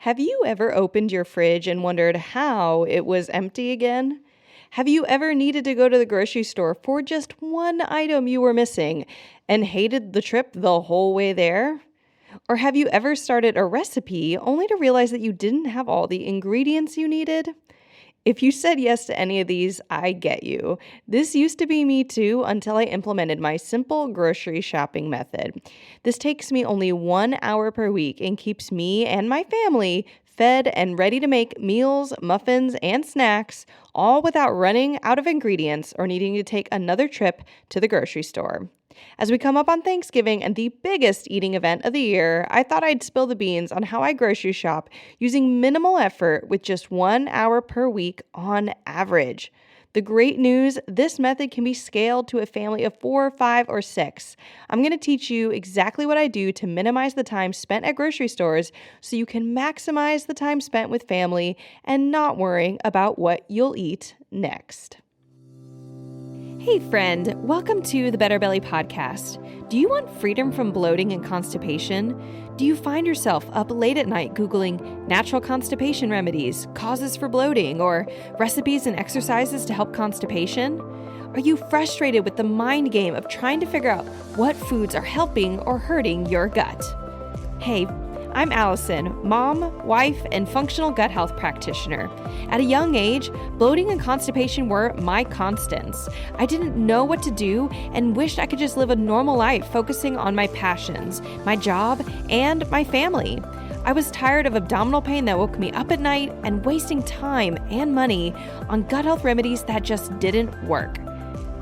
Have you ever opened your fridge and wondered how it was empty again? Have you ever needed to go to the grocery store for just one item you were missing and hated the trip the whole way there? Or have you ever started a recipe only to realize that you didn't have all the ingredients you needed? If you said yes to any of these, I get you. This used to be me too until I implemented my simple grocery shopping method. This takes me only 1 hour per week and keeps me and my family fed and ready to make meals, muffins, and snacks, all without running out of ingredients or needing to take another trip to the grocery store. As we come up on Thanksgiving and the biggest eating event of the year, I thought I'd spill the beans on how I grocery shop using minimal effort with just 1 hour per week on average. The great news, this method can be scaled to a family of 4, 5, or 6. I'm going to teach you exactly what I do to minimize the time spent at grocery stores so you can maximize the time spent with family and not worrying about what you'll eat next. Hey friend, welcome to the Better Belly Podcast. Do you want freedom from bloating and constipation? Do you find yourself up late at night Googling natural constipation remedies, causes for bloating, or recipes and exercises to help constipation? Are you frustrated with the mind game of trying to figure out what foods are helping or hurting your gut? Hey, I'm Allison, mom, wife, and functional gut health practitioner. At a young age, bloating and constipation were my constants. I didn't know what to do and wished I could just live a normal life focusing on my passions, my job, and my family. I was tired of abdominal pain that woke me up at night and wasting time and money on gut health remedies that just didn't work.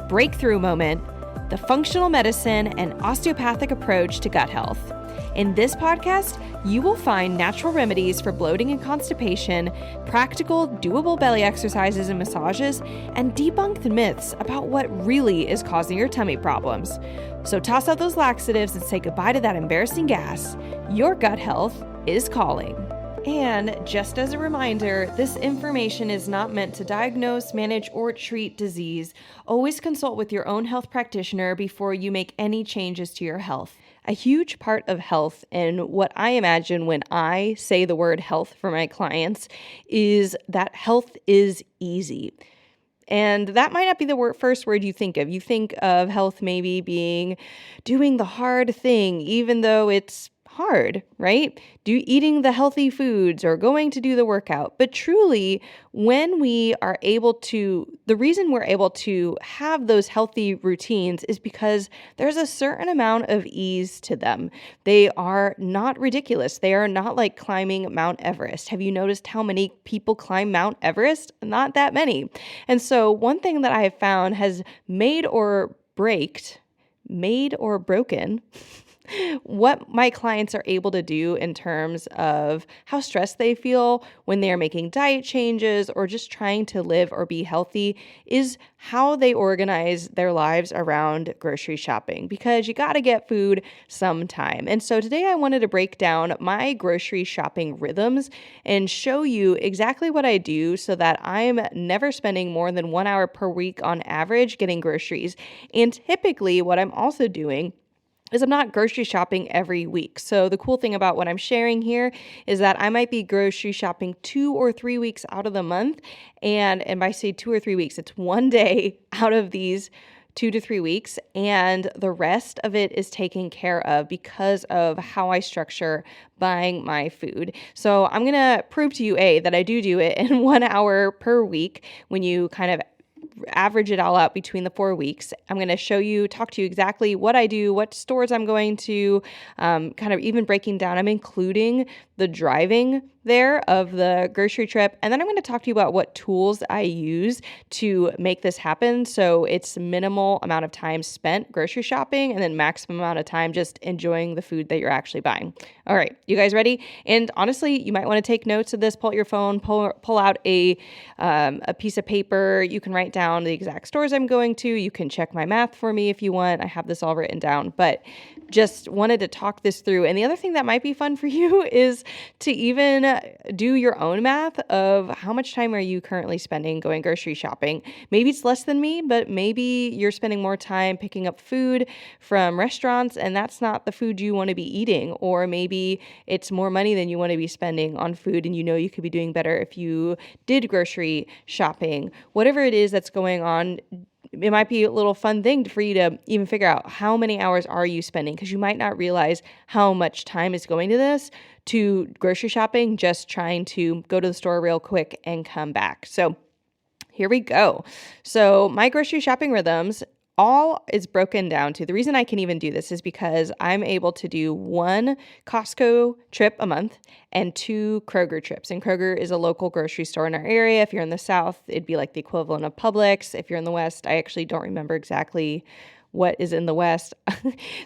Breakthrough moment, the functional medicine and osteopathic approach to gut health. In this podcast, you will find natural remedies for bloating and constipation, practical, doable belly exercises and massages, and debunk the myths about what really is causing your tummy problems. So toss out those laxatives and say goodbye to that embarrassing gas. Your gut health is calling. And just as a reminder, this information is not meant to diagnose, manage, or treat disease. Always consult with your own health practitioner before you make any changes to your health. A huge part of health, and what I imagine when I say the word health for my clients, is that health is easy. And that might not be the first word you think of. You think of health maybe being doing the hard thing, even though it's hard, right? Eating the healthy foods or going to do the workout. But truly, when we are able to, the reason we're able to have those healthy routines is because there's a certain amount of ease to them. They are not ridiculous. They are not like climbing Mount Everest. Have you noticed how many people climb Mount Everest? Not that many. And so one thing that I have found has made or broken what my clients are able to do in terms of how stressed they feel when they are making diet changes or just trying to live or be healthy is how they organize their lives around grocery shopping, because you got to get food sometime. And so today I wanted to break down my grocery shopping rhythms and show you exactly what I do so that I'm never spending more than 1 hour per week on average getting groceries. And typically what I'm also doing is I'm not grocery shopping every week. So the cool thing about what I'm sharing here is that I might be grocery shopping 2 or 3 weeks out of the month. And by say 2 or 3 weeks, it's one day out of these 2 to 3 weeks. And the rest of it is taken care of because of how I structure buying my food. So I'm going to prove to you, that I do it in 1 hour per week when you kind of average it all out between the 4 weeks. I'm going to talk to you exactly what I do, what stores I'm going to, kind of even breaking down. I'm including the driving there of the grocery trip. And then I'm going to talk to you about what tools I use to make this happen. So it's minimal amount of time spent grocery shopping and then maximum amount of time just enjoying the food that you're actually buying. All right, you guys ready? And honestly, you might want to take notes of this, pull out your phone, pull out a piece of paper. You can write down down the exact stores I'm going to. You can check my math for me if you want. I have this all written down, but just wanted to talk this through. And the other thing that might be fun for you is to even do your own math of how much time are you currently spending going grocery shopping. Maybe it's less than me, but maybe you're spending more time picking up food from restaurants and that's not the food you want to be eating. Or maybe it's more money than you want to be spending on food and you know you could be doing better if you did grocery shopping. Whatever it is that's going on, it might be a little fun thing for you to even figure out how many hours are you spending, because you might not realize how much time is going to this, to grocery shopping, just trying to go to the store real quick and come back. So here we go. So my grocery shopping rhythms all is broken down to, the reason I can even do this is because I'm able to do 1 Costco trip a month and 2 Kroger trips. And Kroger is a local grocery store in our area. If you're in the South, it'd be like the equivalent of Publix. If you're in the West, I actually don't remember exactly what is in the West.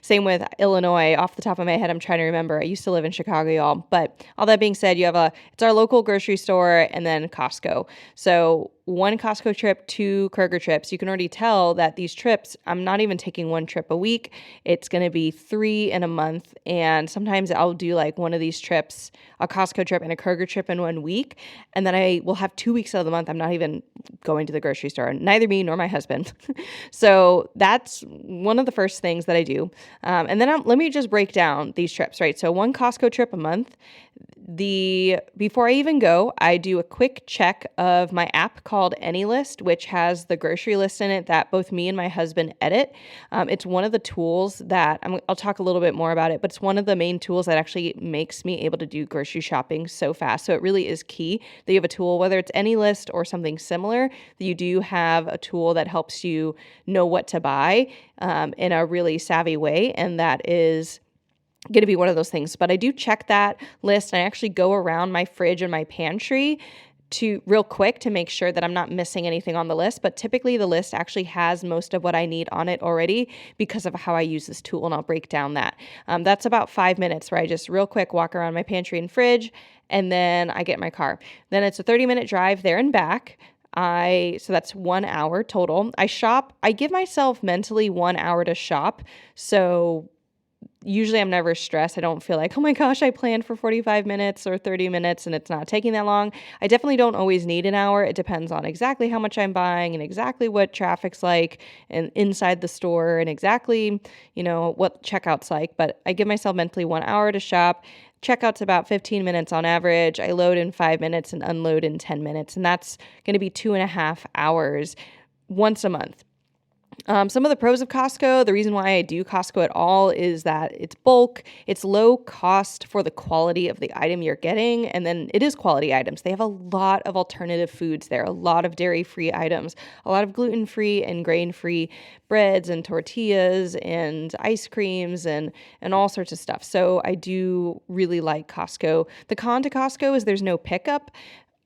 Same with Illinois. Off the top of my head, I'm trying to remember. I used to live in Chicago, y'all. But all that being said, it's our local grocery store and then Costco. So 1 Costco trip, 2 Kroger trips. You can already tell that these trips, I'm not even taking 1 trip a week. It's going to be 3 in a month. And sometimes I'll do like one of these trips, a Costco trip and a Kroger trip in 1 week. And then I will have 2 weeks out of the month I'm not even going to the grocery store, neither me nor my husband. So that's one of the first things that I do. And then let me just break down these trips, right? So 1 Costco trip a month. Before I even go, I do a quick check of my app called AnyList, which has the grocery list in it that both me and my husband edit. It's one of the tools that I'll talk a little bit more about it, but it's one of the main tools that actually makes me able to do grocery shopping so fast. So it really is key that you have a tool, whether it's AnyList or something similar, that you do have a tool that helps you know what to buy in a really savvy way, and that is going to be one of those things. But I do check that list, and I actually go around my fridge and my pantry to real quick to make sure that I'm not missing anything on the list. But typically the list actually has most of what I need on it already because of how I use this tool, and I'll break down that. That's about 5 minutes where I just real quick walk around my pantry and fridge, and then I get in my car. Then it's a 30-minute drive there and back. So that's 1 hour total. I shop. I give myself mentally 1 hour to shop. So usually I'm never stressed. I don't feel like, oh my gosh, I planned for 45 minutes or 30 minutes and it's not taking that long. I definitely don't always need an hour. It depends on exactly how much I'm buying and exactly what traffic's like and inside the store and exactly, what checkout's like. But I give myself mentally 1 hour to shop. Checkout's about 15 minutes on average. I load in 5 minutes and unload in 10 minutes. And that's going to be 2.5 hours once a month. Some of the pros of Costco, the reason why I do Costco at all is that it's bulk, it's low cost for the quality of the item you're getting, and then it is quality items. They have a lot of alternative foods there, a lot of dairy-free items, a lot of gluten-free and grain-free breads and tortillas and ice creams and all sorts of stuff. So I do really like Costco. The con to Costco is there's no pickup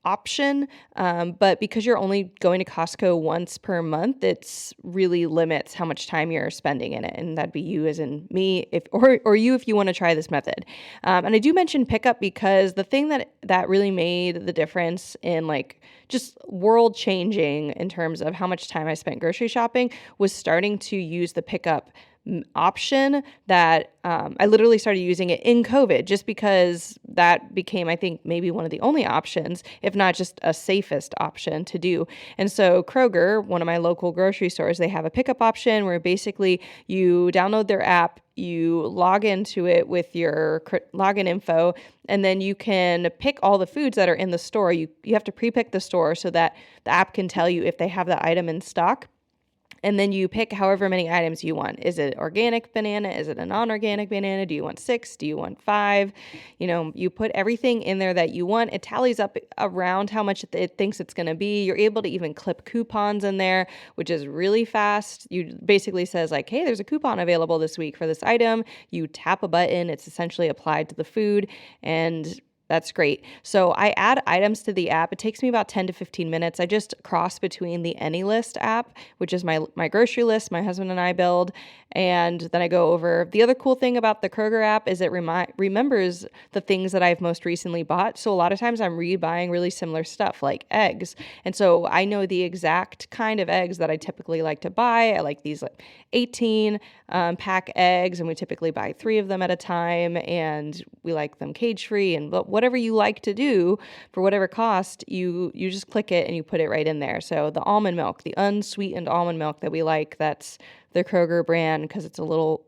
option, but because you're only going to Costco once per month, it's really limits how much time you're spending in it, and that'd be you as in me, or you if you want to try this method. And I do mention pickup because the thing that really made the difference in like just world changing in terms of how much time I spent grocery shopping was starting to use the pickup option that I literally started using it in COVID just because that became, I think, maybe one of the only options, if not just a safest option to do. And so Kroger, one of my local grocery stores, they have a pickup option where basically you download their app, you log into it with your login info, and then you can pick all the foods that are in the store. You have to pre-pick the store so that the app can tell you if they have that item in stock. And then you pick however many items you want. Is it organic banana? Is it a non-organic banana? Do you want 6? Do you want 5? You put everything in there that you want. It tallies up around how much it thinks it's going to be. You're able to even clip coupons in there, which is really fast. You basically says like, hey, there's a coupon available this week for this item. You tap a button. It's essentially applied to the food. And That's great. So I add items to the app. It takes me about 10 to 15 minutes. I just cross between the AnyList app, which is my grocery list my husband and I build, and then I go over. The other cool thing about the Kroger app is it remembers the things that I've most recently bought. So a lot of times I'm rebuying really similar stuff like eggs. And so I know the exact kind of eggs that I typically like to buy. I like these like 18 pack eggs, and we typically buy 3 of them at a time, and we like them cage free. And whatever you like to do for whatever cost, you just click it and you put it right in there. So the almond milk, the unsweetened almond milk that we like, that's the Kroger brand because it's a little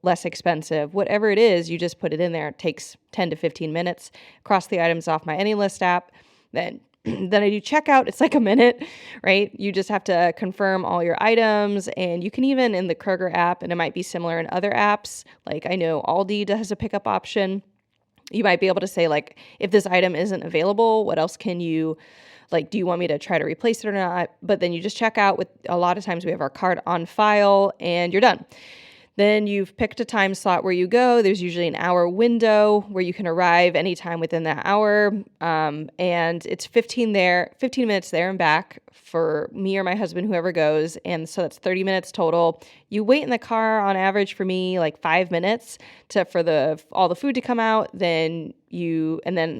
less expensive. Whatever it is, you just put it in there. It takes 10 to 15 minutes. Cross the items off my AnyList app. Then I do checkout. It's like a minute, right? You just have to confirm all your items, and you can even in the Kroger app, and it might be similar in other apps. Like I know Aldi has a pickup option. You might be able to say like, if this item isn't available, what else can you, like, do you want me to try to replace it or not? But then you just check out with, a lot of times we have our card on file and you're done. Then you've picked a time slot where you go. There's usually an hour window where you can arrive anytime within that hour. And it's 15 minutes there and back for me or my husband, whoever goes. And so that's 30 minutes total. You wait in the car on average for me like 5 minutes for all the food to come out. Then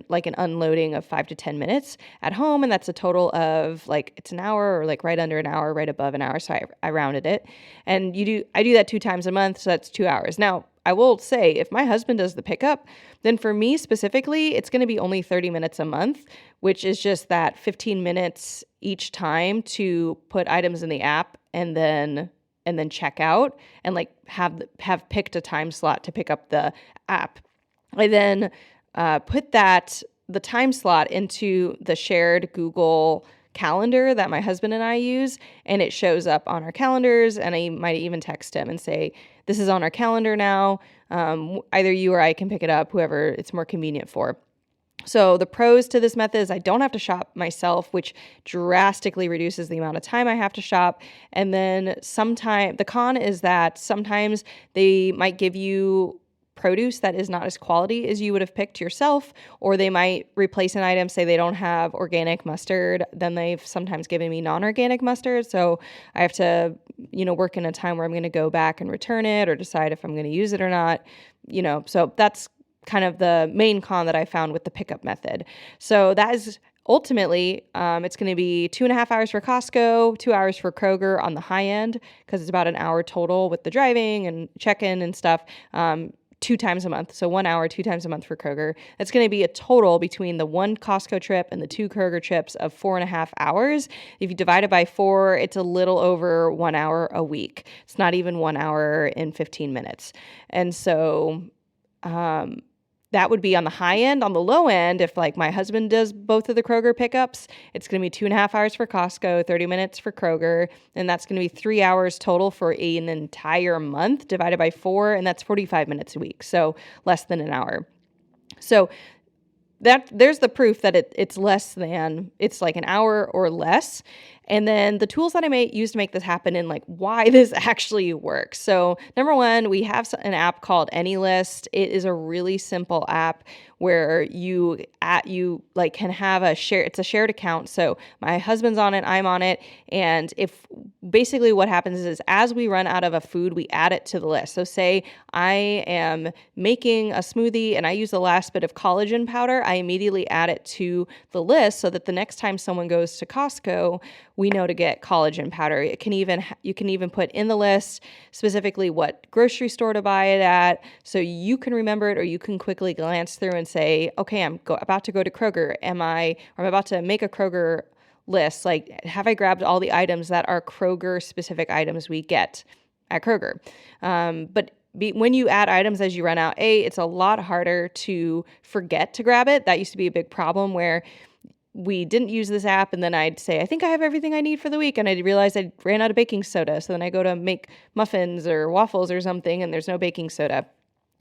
like an unloading of 5 to 10 minutes at home. And that's a total of like, it's an hour or like right under an hour, right above an hour. So I rounded it. And I do that 2 times a month. So that's 2 hours. Now, I will say if my husband does the pickup, then for me specifically, it's going to be only 30 minutes a month, which is just that 15 minutes each time to put items in the app and then check out and like have picked a time slot to pick up the app. I then put the time slot into the shared Google calendar that my husband and I use, and it shows up on our calendars, and I might even text him and say, this is on our calendar now. Either you or I can pick it up, whoever it's more convenient for. So the pros to this method is I don't have to shop myself, which drastically reduces the amount of time I have to shop. And then the con is that sometimes they might give you produce that is not as quality as you would have picked yourself, or they might replace an item, say they don't have organic mustard, then they've sometimes given me non-organic mustard. So I have to, work in a time where I'm going to go back and return it or decide if I'm going to use it or not, so that's kind of the main con that I found with the pickup method. So that is ultimately, it's going to be 2.5 hours for Costco, 2 hours for Kroger on the high end, because it's about an hour total with the driving and check-in and stuff. 2 times a month. So 1 hour, 2 times a month for Kroger. That's going to be a total between the 1 Costco trip and the 2 Kroger trips of 4.5 hours. If you divide it by 4, it's a little over 1 hour a week. It's not even 1 hour and 15 minutes. And so, that would be on the high end. On the low end, if like my husband does both of the Kroger pickups, it's going to be 2.5 hours for Costco, 30 minutes for Kroger, and that's going to be 3 hours total for an entire month divided by 4, and that's 45 minutes a week, so less than an hour. So there's the proof that it's like an hour or less. And then the tools that I use to make this happen and like why this actually works. So number one, we have an app called AnyList. It is a really simple app where you like can have it's a shared account. So my husband's on it, I'm on it. And if basically what happens is as we run out of a food, we add it to the list. So say I am making a smoothie and I use the last bit of collagen powder, I immediately add it to the list so that the next time someone goes to Costco, we know to get collagen powder. You can even put in the list specifically what grocery store to buy it at, so you can remember it, or you can quickly glance through and say, okay, I'm about to go to Kroger. I'm about to make a Kroger list. Like, have I grabbed all the items that are Kroger specific items we get at Kroger? When you add items as you run out, it's a lot harder to forget to grab it. That used to be a big problem where we didn't use this app, and then I'd say, I think I have everything I need for the week, and I'd realize I ran out of baking soda. So then I go to make muffins or waffles or something, and there's no baking soda.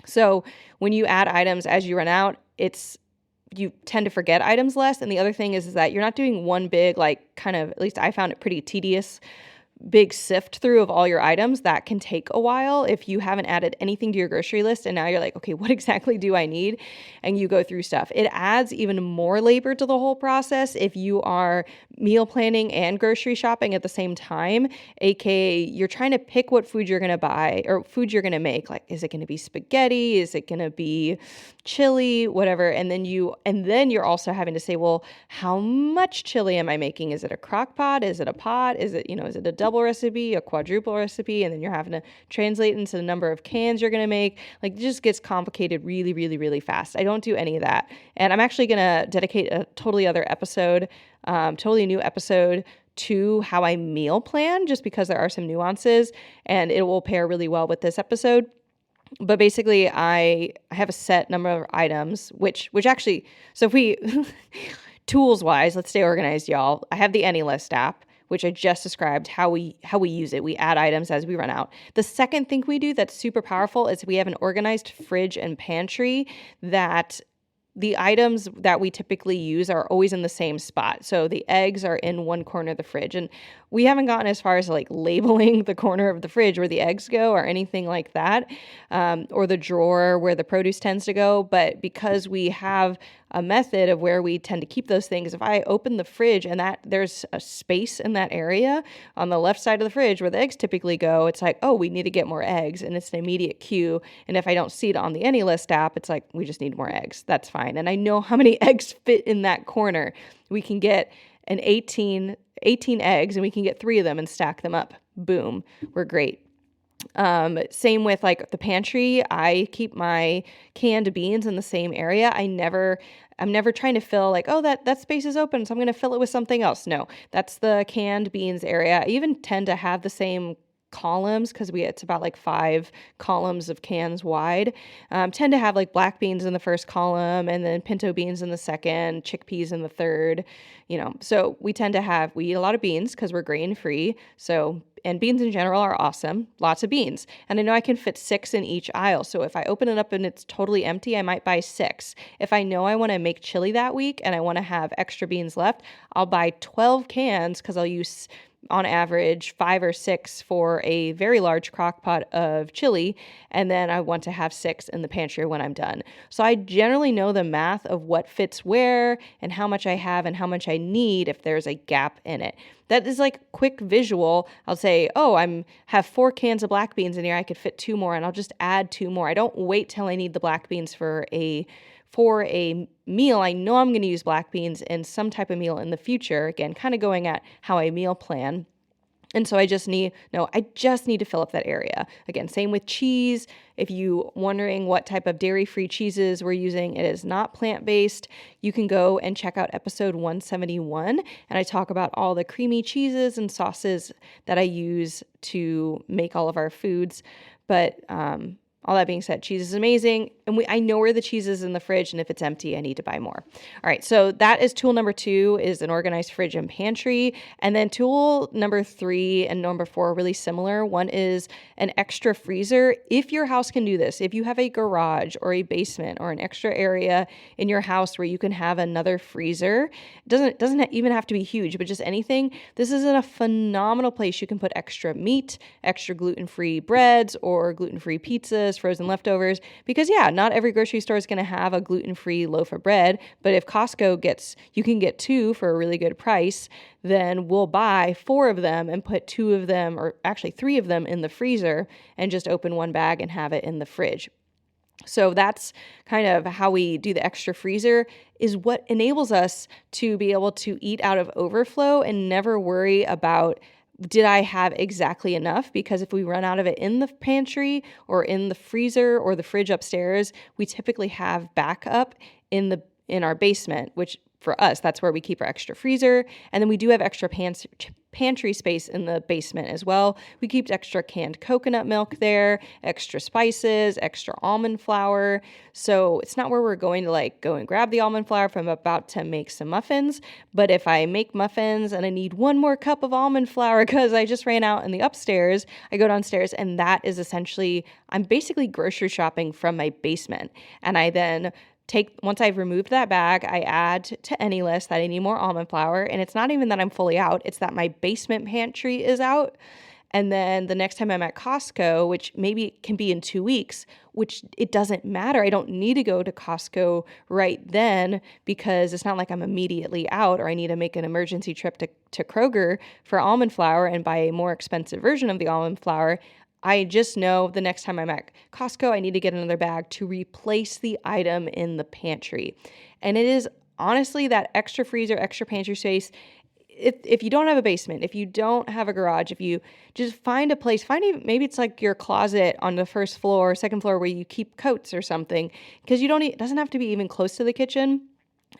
So when you add items as you run out, you tend to forget items less. And the other thing is that you're not doing one big, like kind of, at least I found it pretty tedious big sift through of all your items, that can take a while if you haven't added anything to your grocery list and now you're like, okay, what exactly do I need? And you go through stuff. It adds even more labor to the whole process if you are meal planning and grocery shopping at the same time, aka you're trying to pick what food you're going to buy or food you're going to make. Like, is it going to be spaghetti? Is it going to be chili, whatever? And then you're also having to say, well, how much chili am I making? Is it a crock pot? Is it a pot? Is it a double recipe, a quadruple recipe? And then you're having to translate into the number of cans you're going to make. Like, it just gets complicated really, really, really fast. I don't do any of that. And I'm actually going to dedicate a totally new episode to how I meal plan, just because there are some nuances and it will pair really well with this episode. But basically, I have a set number of items, which actually, so if we, tools wise, let's stay organized, y'all. I have the AnyList app, which I just described how we use it. We add items as we run out. The second thing we do that's super powerful is we have an organized fridge and pantry that the items that we typically use are always in the same spot. So the eggs are in one corner of the fridge. And we haven't gotten as far as like labeling the corner of the fridge where the eggs go or anything like that, or the drawer where the produce tends to go. But because we have a method of where we tend to keep those things, if I open the fridge and that there's a space in that area on the left side of the fridge where the eggs typically go, it's like, oh, we need to get more eggs. And it's an immediate cue. And if I don't see it on the AnyList app, it's like, we just need more eggs. That's fine. And I know how many eggs fit in that corner. We can get an 18 eggs and we can get 3 of them and stack them up. Boom. We're great. Same with like the pantry. I keep my canned beans in the same area. I'm never trying to fill like, oh, that space is open, so I'm going to fill it with something else. No, that's the canned beans area. I even tend to have the same columns because it's about like 5 columns of cans wide. Tend to have like black beans in the first column and then pinto beans in the second, chickpeas in the third, so we eat a lot of beans because we're grain free. And beans in general are awesome. Lots of beans. And I know I can fit 6 in each aisle. So if I open it up and it's totally empty, I might buy 6. If I know I want to make chili that week and I want to have extra beans left, I'll buy 12 cans because I'll use on average 5 or 6 for a very large crock pot of chili, and then I want to have 6 in the pantry when I'm done. So I generally know the math of what fits where and how much I have and how much I need if there's a gap in it. That is like quick visual. I'll say, oh, have 4 cans of black beans in here. I could fit 2 more and I'll just add 2 more. I don't wait till I need the black beans for a meal. I know I'm going to use black beans in some type of meal in the future. Again, kind of going at how I meal plan. And so I just need to fill up that area. Again, same with cheese. If you wondering what type of dairy-free cheeses we're using, it is not plant-based. You can go and check out episode 171, and I talk about all the creamy cheeses and sauces that I use to make all of our foods. But all that being said, cheese is amazing. And I know where the cheese is in the fridge, and if it's empty, I need to buy more. All right, so that is tool number 2, is an organized fridge and pantry. And then tool number 3 and number 4 are really similar. One is an extra freezer. If your house can do this, if you have a garage or a basement or an extra area in your house where you can have another freezer, it doesn't even have to be huge, but just anything, this is a phenomenal place you can put extra meat, extra gluten-free breads or gluten-free pizzas, frozen leftovers, because not every grocery store is going to have a gluten-free loaf of bread, but if Costco you can get 2 for a really good price, then we'll buy 4 of them and put 2 of them, or actually 3 of them, in the freezer and just open one bag and have it in the fridge. So that's kind of how we do the extra freezer, is what enables us to be able to eat out of overflow and never worry about, did I have exactly enough? Because if we run out of it in the pantry or in the freezer or the fridge upstairs, we typically have backup in our basement, which for us, that's where we keep our extra freezer. And then we do have extra pantry space in the basement as well. We keep extra canned coconut milk there, extra spices, extra almond flour. So it's not where we're going to go and grab the almond flour if I'm about to make some muffins. But if I make muffins and I need 1 more cup of almond flour because I just ran out in the upstairs, I go downstairs, and that is essentially, I'm basically grocery shopping from my basement. And I then once I've removed that bag, I add to AnyList that I need more almond flour. And it's not even that I'm fully out, it's that my basement pantry is out. And then the next time I'm at Costco, which maybe can be in 2 weeks, which it doesn't matter. I don't need to go to Costco right then because it's not like I'm immediately out or I need to make an emergency trip to Kroger for almond flour and buy a more expensive version of the almond flour. I just know the next time I'm at Costco, I need to get another bag to replace the item in the pantry. And it is honestly that extra freezer, extra pantry space. If you don't have a basement, if you don't have a garage, if you just find a place, maybe it's like your closet on the first floor, second floor where you keep coats or something, because it doesn't have to be even close to the kitchen.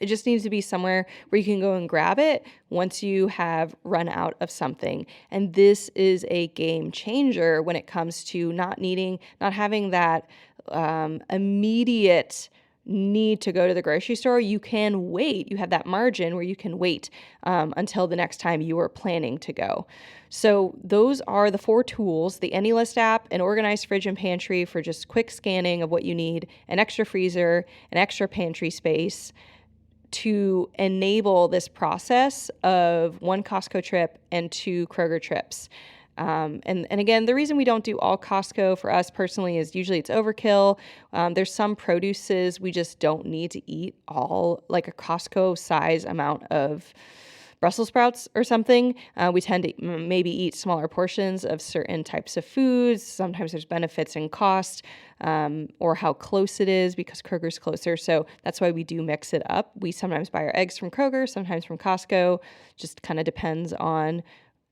It just needs to be somewhere where you can go and grab it once you have run out of something. And this is a game changer when it comes to not having that immediate need to go to the grocery store. You can wait. You have that margin where you can wait until the next time you are planning to go. So those are the 4 tools: the AnyList app, an organized fridge and pantry for just quick scanning of what you need, an extra freezer, an extra pantry space, to enable this process of 1 Costco trip and 2 Kroger trips. And again, the reason we don't do all Costco for us personally is usually it's overkill. There's some produces we just don't need to eat all, like a Costco size amount of Brussels sprouts or something. We tend to maybe eat smaller portions of certain types of foods. Sometimes there's benefits in cost or how close it is because Kroger's closer. So that's why we do mix it up. We sometimes buy our eggs from Kroger, sometimes from Costco. Just kind of depends on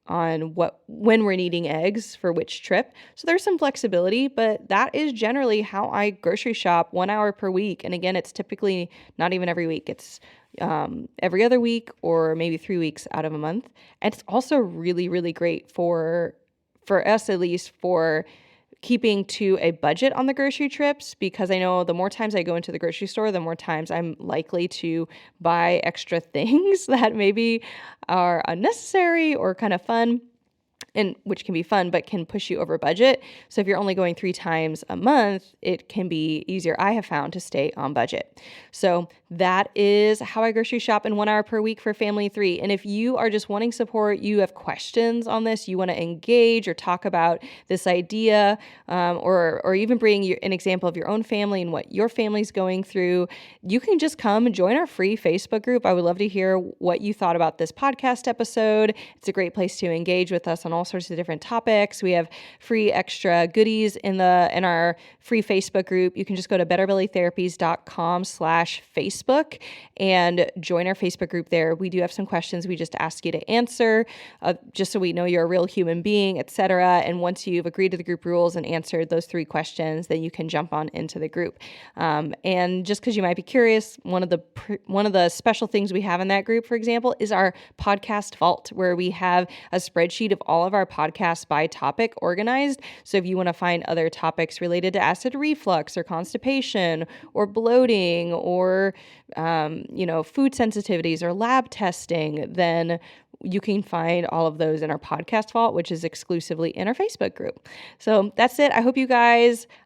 when we're needing eggs for which trip. So there's some flexibility, but that is generally how I grocery shop 1 hour per week. And again, it's typically not even every week. It's every other week or maybe 3 weeks out of a month. And it's also really, really great for us, at least, for keeping to a budget on the grocery trips, because I know the more times I go into the grocery store, the more times I'm likely to buy extra things that maybe are unnecessary or kind of fun, and which can be fun, but can push you over budget. So if you're only going 3 times a month, it can be easier, I have found, to stay on budget. So that is how I grocery shop in 1 hour per week for family 3. And if you are just wanting support, you have questions on this, you want to engage or talk about this idea, or even bring an example of your own family and what your family's going through, you can just come and join our free Facebook group. I would love to hear what you thought about this podcast episode. It's a great place to engage with us on all sorts of different topics. We have free extra goodies in our free Facebook group. You can just go to betterbellytherapies.com/Facebook and join our Facebook group there. We do have some questions we just ask you to answer, just so we know you're a real human being, etc. And once you've agreed to the group rules and answered those 3 questions, then you can jump on into the group. And just because you might be curious, one of the special things we have in that group, for example, is our podcast vault, where we have a spreadsheet of all of our podcasts by topic organized. So if you want to find other topics related to acid reflux or constipation or bloating or food sensitivities or lab testing, then you can find all of those in our podcast vault, which is exclusively in our Facebook group. So that's it. I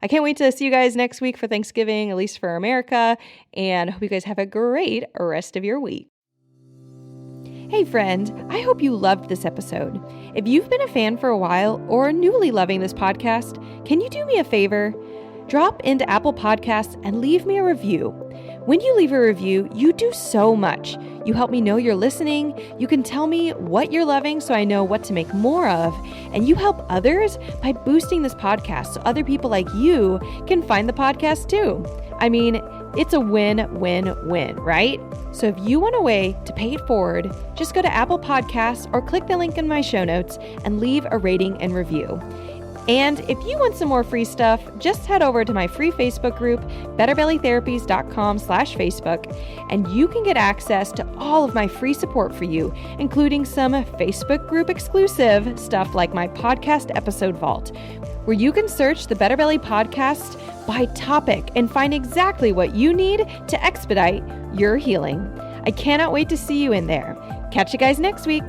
can't wait to see you guys next week for Thanksgiving, at least for America. And I hope you guys have a great rest of your week. Hey friend, I hope you loved this episode. If you've been a fan for a while or newly loving this podcast, can you do me a favor? Drop into Apple Podcasts and leave me a review. When you leave a review, you do so much. You help me know you're listening. You can tell me what you're loving so I know what to make more of. And you help others by boosting this podcast so other people like you can find the podcast too. I mean, it's a win-win-win, right? So if you want a way to pay it forward, just go to Apple Podcasts or click the link in my show notes and leave a rating and review. And if you want some more free stuff, just head over to my free Facebook group, betterbellytherapies.com/Facebook, and you can get access to all of my free support for you, including some Facebook group exclusive stuff like my podcast episode vault, where you can search the Better Belly podcast by topic and find exactly what you need to expedite your healing. I cannot wait to see you in there. Catch you guys next week.